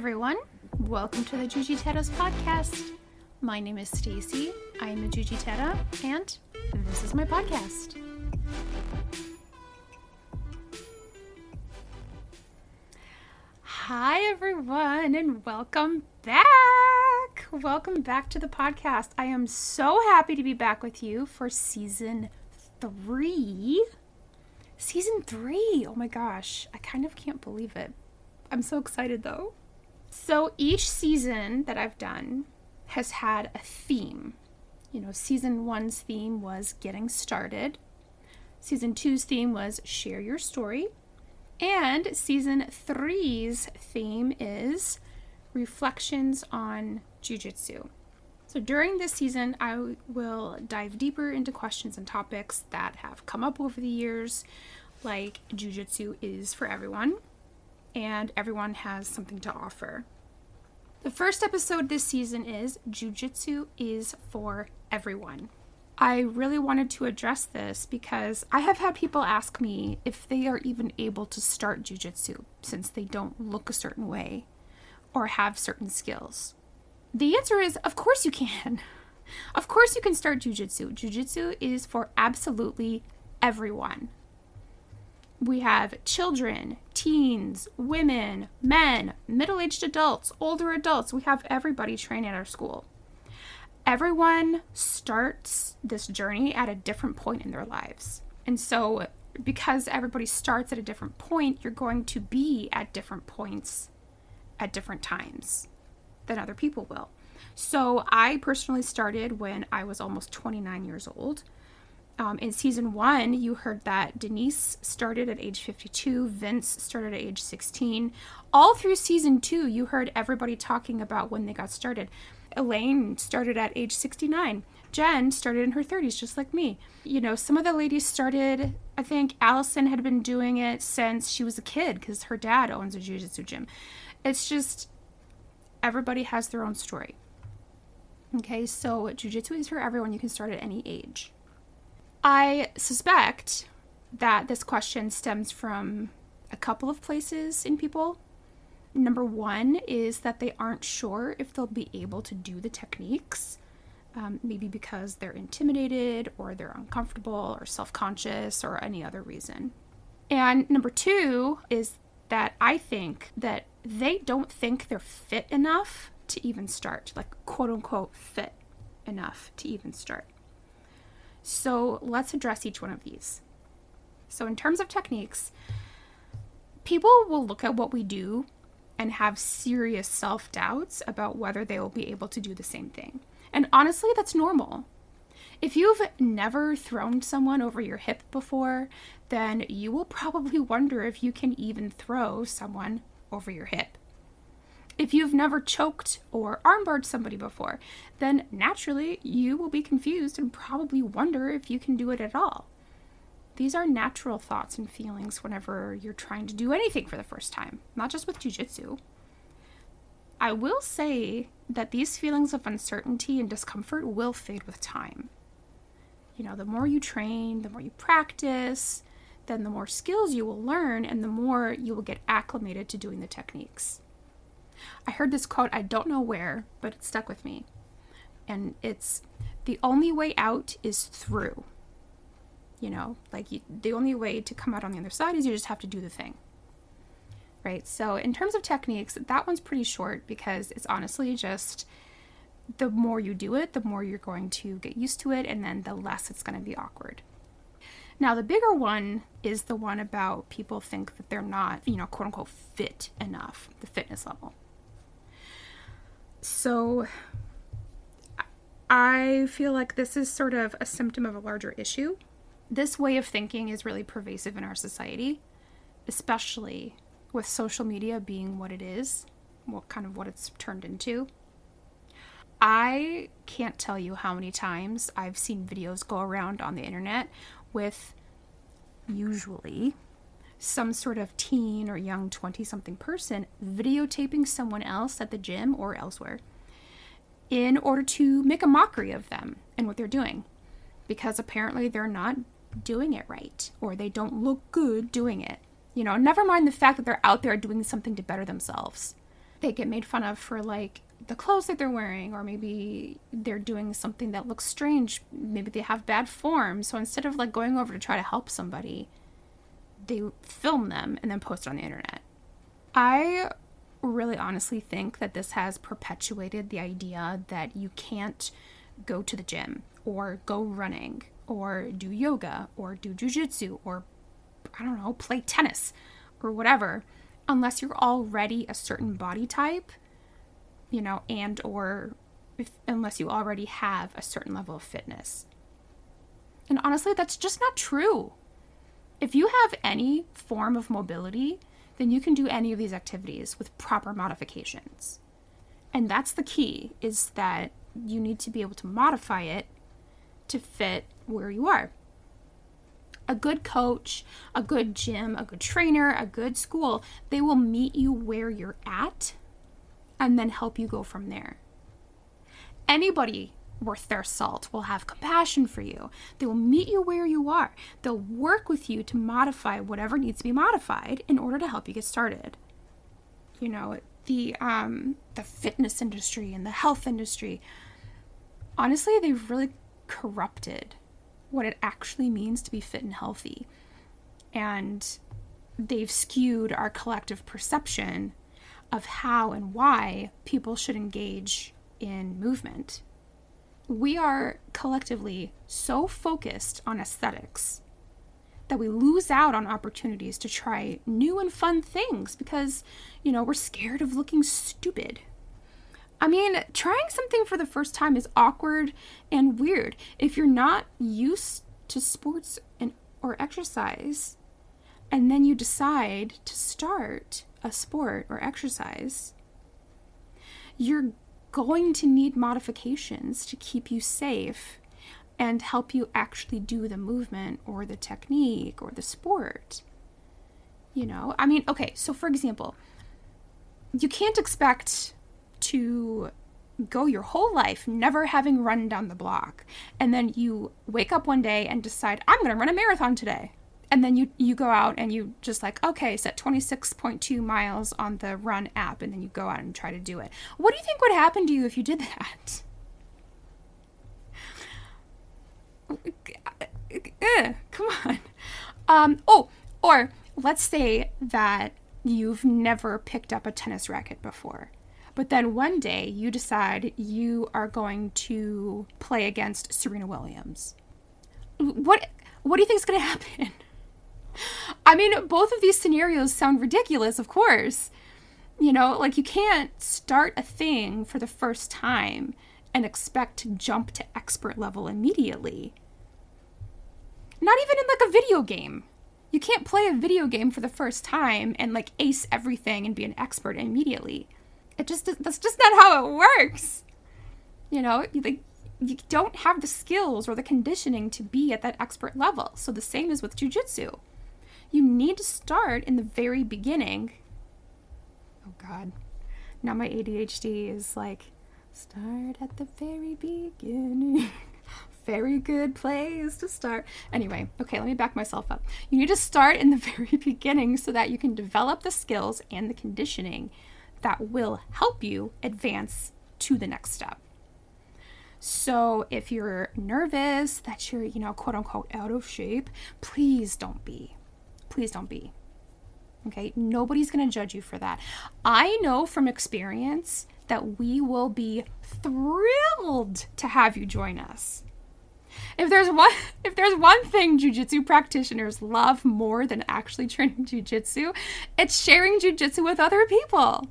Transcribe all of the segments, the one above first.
everyone. Welcome to the Jiu Jitsu podcast. My name is Stacy. I am a Jiu Jitsu and this is my podcast. Hi everyone and welcome back. Welcome back to the podcast. I am so happy to be back with you for season 3. Season 3. Oh my gosh. I kind of can't believe it. I'm so excited though. So each season that I've done has had a theme. Season 1's theme was getting started. Season 2's theme was share your story. And season 3's theme is reflections on Jiu Jitsu. So during this season, I will dive deeper into questions and topics that have come up over the years, like Jiu Jitsu is for everyone, and everyone has something to offer. The first episode this season is Jiu Jitsu is for everyone. I really wanted to address this because I have had people ask me if they are even able to start Jiu Jitsu since they don't look a certain way or have certain skills. The answer is, of course you can. Of course you can start Jiu Jitsu. Jiu Jitsu is for absolutely everyone. We have children, teens, women, men, middle-aged adults, older adults. We have everybody train at our school. Everyone starts this journey at a different point in their lives. And so because everybody starts at a different point, you're going to be at different points at different times than other people will. So I personally started when I was almost 29 years old. In season 1, you heard that Denise started at age 52, Vince started at age 16. All through season 2, you heard everybody talking about when they got started. Elaine started at age 69. Jen started in her 30s, just like me. Some of the ladies started, I think Allison had been doing it since she was a kid because her dad owns a Jiu Jitsu gym. It's just, everybody has their own story. Okay, so Jiu Jitsu is for everyone. You can start at any age. I suspect that this question stems from a couple of places in people. Number 1 is that they aren't sure if they'll be able to do the techniques, maybe because they're intimidated or they're uncomfortable or self-conscious or any other reason. And number 2 is that I think that they don't think they're fit enough to even start, like quote unquote fit enough to even start. So let's address each one of these. So in terms of techniques, people will look at what we do and have serious self-doubts about whether they will be able to do the same thing. And honestly, that's normal. If you've never thrown someone over your hip before, then you will probably wonder if you can even throw someone over your hip. If you've never choked or armbarred somebody before, then naturally you will be confused and probably wonder if you can do it at all. These are natural thoughts and feelings whenever you're trying to do anything for the first time, not just with Jiu Jitsu. I will say that these feelings of uncertainty and discomfort will fade with time. The more you train, the more you practice, then the more skills you will learn and the more you will get acclimated to doing the techniques. I heard this quote, I don't know where, but it stuck with me. And it's, the only way out is through. The only way to come out on the other side is you just have to do the thing. Right? So in terms of techniques, that one's pretty short because it's honestly just the more you do it, the more you're going to get used to it, and then the less it's going to be awkward. Now, the bigger one is the one about people think that they're not, quote unquote, fit enough, the fitness level. So I feel like this is sort of a symptom of a larger issue. This way of thinking is really pervasive in our society, especially with social media being what it is, what it's turned into. I can't tell you how many times I've seen videos go around on the internet with usually some sort of teen or young 20-something person videotaping someone else at the gym or elsewhere in order to make a mockery of them and what they're doing, because apparently they're not doing it right or they don't look good doing it. Never mind the fact that they're out there doing something to better themselves. they get made fun of for like the clothes that they're wearing, or maybe they're doing something that looks strange. Maybe they have bad form. So instead of like going over to try to help somebody, they film them and then post it on the internet. I really honestly think that this has perpetuated the idea that you can't go to the gym or go running or do yoga or do jujitsu or, I don't know, play tennis or whatever, unless you're already a certain body type, you know, and or unless you already have a certain level of fitness. And honestly, that's just not true. If you have any form of mobility, then you can do any of these activities with proper modifications. And that's the key, is that you need to be able to modify it to fit where you are. A good coach, a good gym, a good trainer, a good school, they will meet you where you're at and then help you go from there. Anybody worth their salt will have compassion for you. They will meet you where you are. They'll work with you to modify whatever needs to be modified in order to help you get started. You know, the fitness industry and the health industry, honestly, they've really corrupted what it actually means to be fit and healthy. And they've skewed our collective perception of how and why people should engage in movement. We are collectively so focused on aesthetics that we lose out on opportunities to try new and fun things because, you know, we're scared of looking stupid. I mean, trying something for the first time is awkward and weird. If you're not used to sports or exercise, and then you decide to start a sport or exercise, you're going to need modifications to keep you safe and help you actually do the movement or the technique or the sport. You know, I mean, okay, so for example, you can't expect to go your whole life never having run down the block, and then you wake up one day and decide, I'm going to run a marathon today. And then you go out and you just like, okay, set 26.2 miles on the Run app, and then you go out and try to do it. What do you think would happen to you if you did that? Come on. Or let's say that you've never picked up a tennis racket before, but then one day you decide you are going to play against Serena Williams. What do you think is going to happen? I mean, both of these scenarios sound ridiculous, of course. You know, like you can't start a thing for the first time and expect to jump to expert level immediately. Not even in like a video game. You can't play a video game for the first time and like ace everything and be an expert immediately. That's just not how it works. You know, you don't have the skills or the conditioning to be at that expert level. So the same is with jiu-jitsu. You need to start in the very beginning. Oh God. Now my ADHD is like, start at the very beginning. Very good place to start. Anyway, okay, let me back myself up. You need to start in the very beginning so that you can develop the skills and the conditioning that will help you advance to the next step. So if you're nervous that you're, you know, quote unquote out of shape, please don't be. Please don't be. Okay? Nobody's going to judge you for that. I know from experience that we will be thrilled to have you join us. If there's one thing jiu-jitsu practitioners love more than actually training jiu-jitsu, it's sharing jiu-jitsu with other people.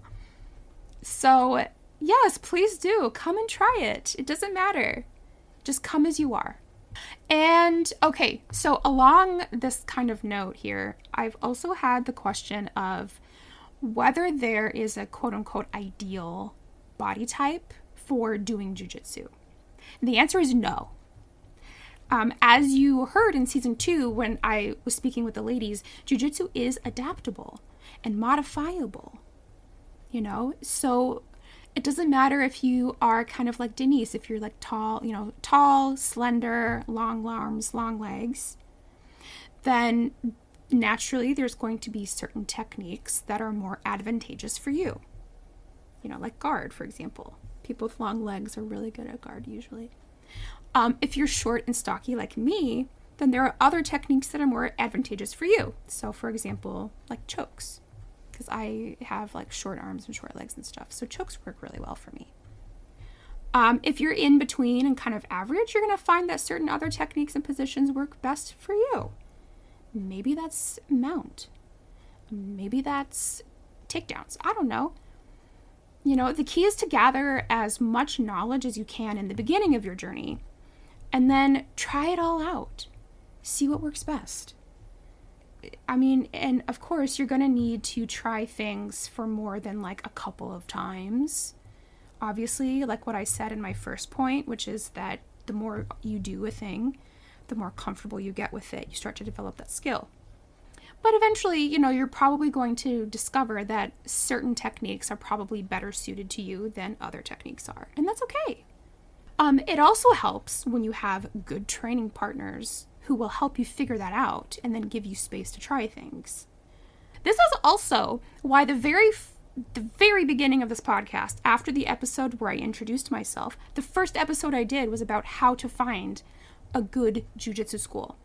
So, yes, please do. Come and try it. It doesn't matter. Just come as you are. And, okay, so along this kind of note here, I've also had the question of whether there is a quote-unquote ideal body type for doing jiu-jitsu. The answer is no. As you heard in season 2, when I was speaking with the ladies, jiu-jitsu is adaptable and modifiable, you know? So it doesn't matter if you are kind of like Denise, if you're like tall, slender, long arms, long legs, then naturally there's going to be certain techniques that are more advantageous for you. like guard, for example. People with long legs are really good at guard usually. If you're short and stocky like me, then there are other techniques that are more advantageous for you. So for example, like chokes, because I have like short arms and short legs and stuff. So chokes work really well for me. If you're in between and kind of average, you're going to find that certain other techniques and positions work best for you. Maybe that's mount. Maybe that's takedowns. I don't know. The key is to gather as much knowledge as you can in the beginning of your journey and then try it all out. See what works best. And of course, you're going to need to try things for more than like a couple of times. Obviously, like what I said in my first point, which is that the more you do a thing, the more comfortable you get with it. You start to develop that skill. But eventually, you're probably going to discover that certain techniques are probably better suited to you than other techniques are. And that's okay. It also helps when you have good training partners who will help you figure that out and then give you space to try things. This is also why the very beginning of this podcast, after the episode where I introduced myself, the first episode I did was about how to find a good jiu-jitsu school.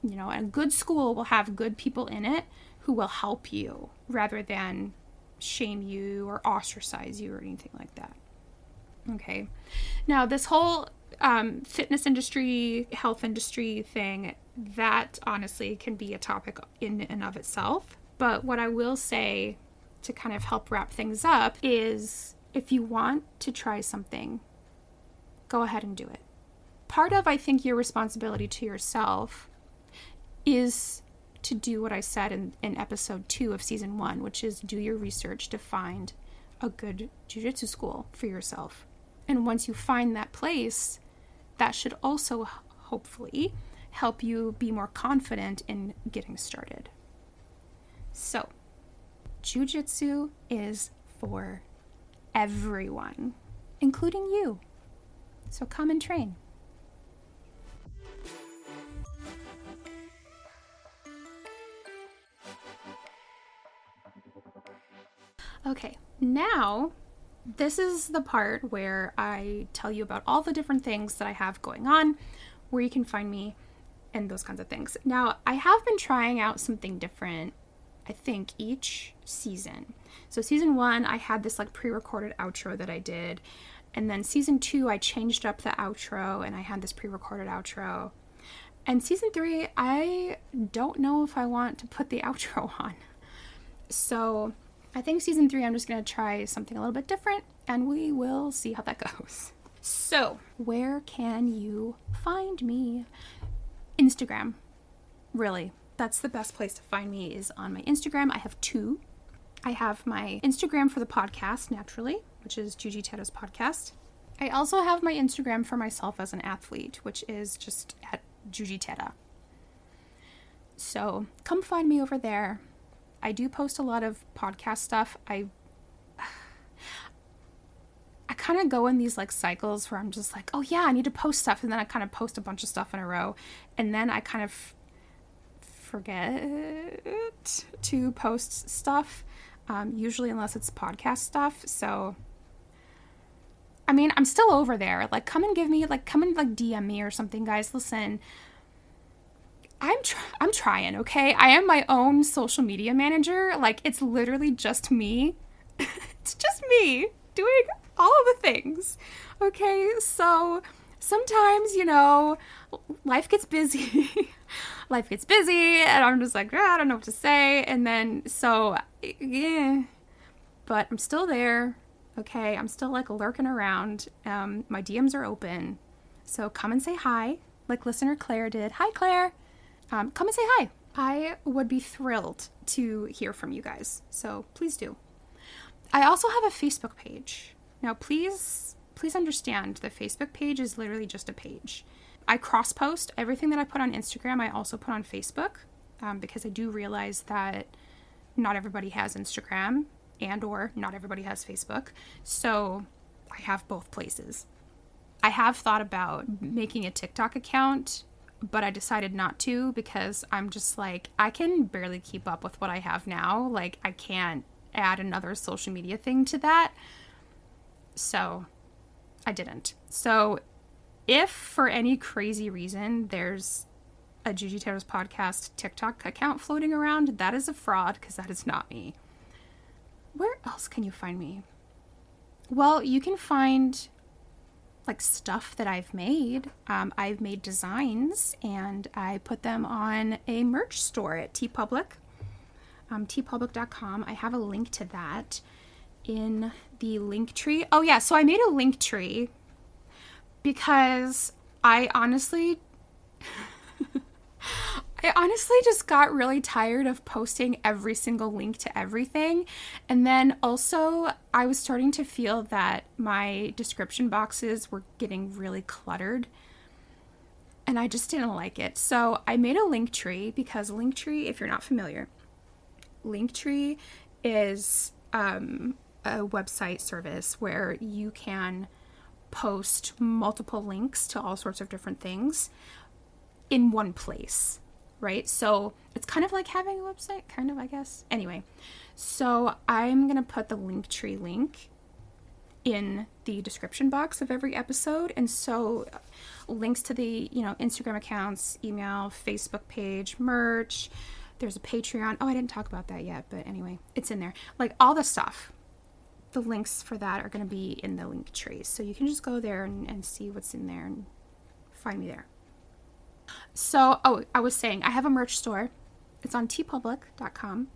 A good school will have good people in it who will help you rather than shame you or ostracize you or anything like that. Okay. Now, this whole fitness industry, health industry thing, that honestly can be a topic in and of itself. But what I will say to kind of help wrap things up is if you want to try something, go ahead and do it. Part of, I think, your responsibility to yourself is to do what I said in episode 2 of season 1, which is do your research to find a good jiu-jitsu school for yourself. And once you find that place, that should also hopefully help you be more confident in getting started. So, jiu-jitsu is for everyone, including you. So come and train. Okay, now this is the part where I tell you about all the different things that I have going on, where you can find me, and those kinds of things. Now, I have been trying out something different, I think, each season. So season 1, I had this like pre-recorded outro that I did. And then season 2, I changed up the outro and I had this pre-recorded outro. And season 3, I don't know if I want to put the outro on. So I think season 3, I'm just going to try something a little bit different and we will see how that goes. So where can you find me? Instagram. Really. That's the best place to find me is on my Instagram. I have 2. I have my Instagram for the podcast, naturally, which is Jiu Jitsu's podcast. I also have my Instagram for myself as an athlete, which is just at Jiu Jitsu. So come find me over there. I do post a lot of podcast stuff. I kind of go in these like cycles where I'm just like, oh yeah, I need to post stuff. And then I kind of post a bunch of stuff in a row. And then I kind of forget to post stuff, usually unless it's podcast stuff. So, I mean, I'm still over there. Like, come and DM me or something, guys. Listen, I'm trying, okay? I am my own social media manager. Like, it's literally just me. It's just me doing all of the things, okay? So sometimes, life gets busy. Life gets busy, and I'm just like, I don't know what to say. And then, yeah. But I'm still there, okay? I'm still, like, lurking around. My DMs are open. So come and say hi, like listener Claire did. Hi, Claire. Come and say hi. I would be thrilled to hear from you guys. So please do. I also have a Facebook page. Now, please understand the Facebook page is literally just a page. I cross-post everything that I put on Instagram. I also put on Facebook because I do realize that not everybody has Instagram or not everybody has Facebook. So I have both places. I have thought about making a TikTok account, but I decided not to because I'm just like, I can barely keep up with what I have now. Like, I can't add another social media thing to that. So I didn't. So if for any crazy reason there's a Juju Taylor's podcast TikTok account floating around, that is a fraud, because that is not me. Where else can you find me? Well, you can find like stuff that I've made. I've made designs and I put them on a merch store at TeePublic, teepublic.com. I have a link to that in the link tree. Oh yeah, so I made a link tree because I honestly just got really tired of posting every single link to everything. And then also I was starting to feel that my description boxes were getting really cluttered and I just didn't like it. So I made a link tree, because Linktree, if you're not familiar, Linktree is a website service where you can post multiple links to all sorts of different things in one place, right? So it's kind of like having a website, kind of, I guess. Anyway, so I'm going to put the Linktree link in the description box of every episode. And so links to the, Instagram accounts, email, Facebook page, merch. There's a Patreon. Oh, I didn't talk about that yet, but anyway, it's in there. Like all the stuff. The links for that are going to be in the link tree. So you can just go there and see what's in there and find me there. So, I was saying, I have a merch store. It's on teepublic.com.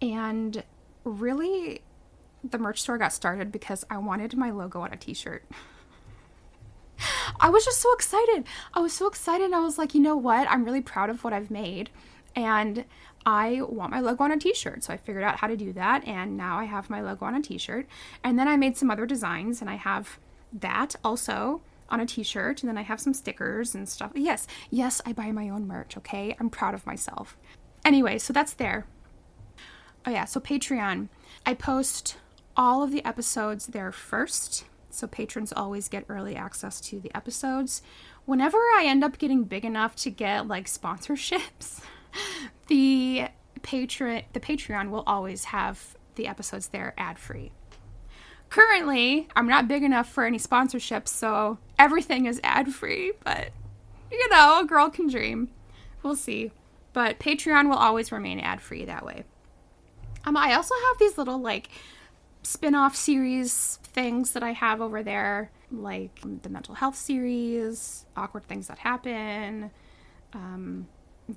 And really, the merch store got started because I wanted my logo on a t-shirt. I was just so excited. I was so excited. I was like, you know what? I'm really proud of what I've made. And I want my logo on a t-shirt. So I figured out how to do that. And now I have my logo on a t-shirt. And then I made some other designs. And I have that also on a t-shirt, and then I have some stickers and stuff. Yes, I buy my own merch, okay? I'm proud of myself. Anyway, so that's there. Oh yeah, so Patreon. I post all of the episodes there first, so patrons always get early access to the episodes. Whenever I end up getting big enough to get like sponsorships, the Patreon will always have the episodes there ad-free. Currently, I'm not big enough for any sponsorships, so everything is ad-free, but, a girl can dream. We'll see. But Patreon will always remain ad-free that way. I also have these little, spin-off series things that I have over there, like the mental health series, awkward things that happen,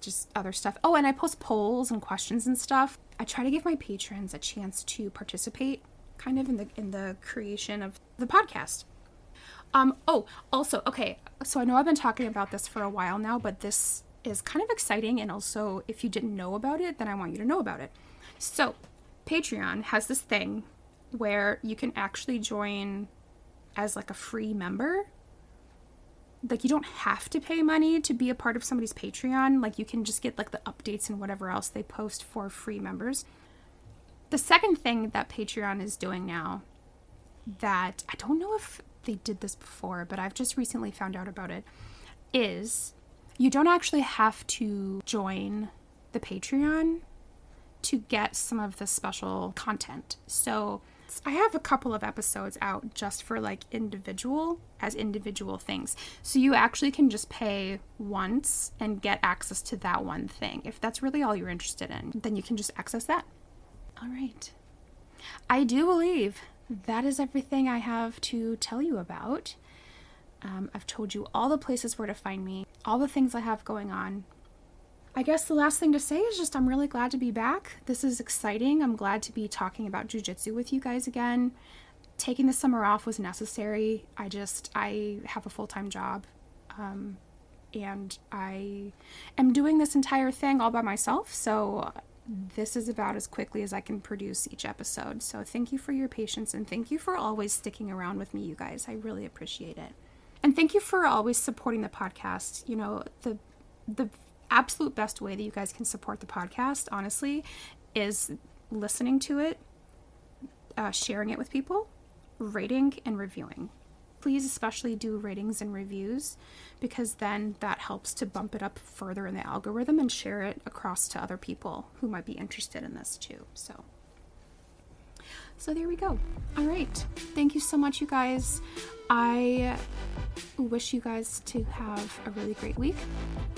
just other stuff. Oh, and I post polls and questions and stuff. I try to give my patrons a chance to participate kind of in the creation of the podcast. Also, okay, so I know I've been talking about this for a while now, but this is kind of exciting, and also if you didn't know about it, then I want you to know about it. So Patreon has this thing where you can actually join as like a free member. Like, you don't have to pay money to be a part of somebody's Patreon. Like, you can just get like the updates and whatever else they post for free members. The second thing that Patreon is doing now, that I don't know if they did this before, but I've just recently found out about it, is you don't actually have to join the Patreon to get some of the special content. So I have a couple of episodes out just for individual things. So you actually can just pay once and get access to that one thing. If that's really all you're interested in, then you can just access that. All right. I do believe that is everything I have to tell you about. I've told you all the places where to find me, all the things I have going on. I guess the last thing to say is just I'm really glad to be back. This is exciting. I'm glad to be talking about jiu-jitsu with you guys again. Taking the summer off was necessary. I have a full-time job. And I am doing this entire thing all by myself. So this is about as quickly as I can produce each episode. So thank you for your patience, and thank you for always sticking around with me, you guys. I really appreciate it. And thank you for always supporting the podcast. The absolute best way that you guys can support the podcast, honestly, is listening to it, sharing it with people, rating and reviewing. Please especially do ratings and reviews, because then that helps to bump it up further in the algorithm and share it across to other people who might be interested in this too. So, So there we go. All right. Thank you so much, you guys. I wish you guys to have a really great week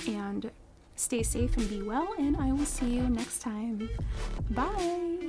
and stay safe and be well, and I will see you next time. Bye.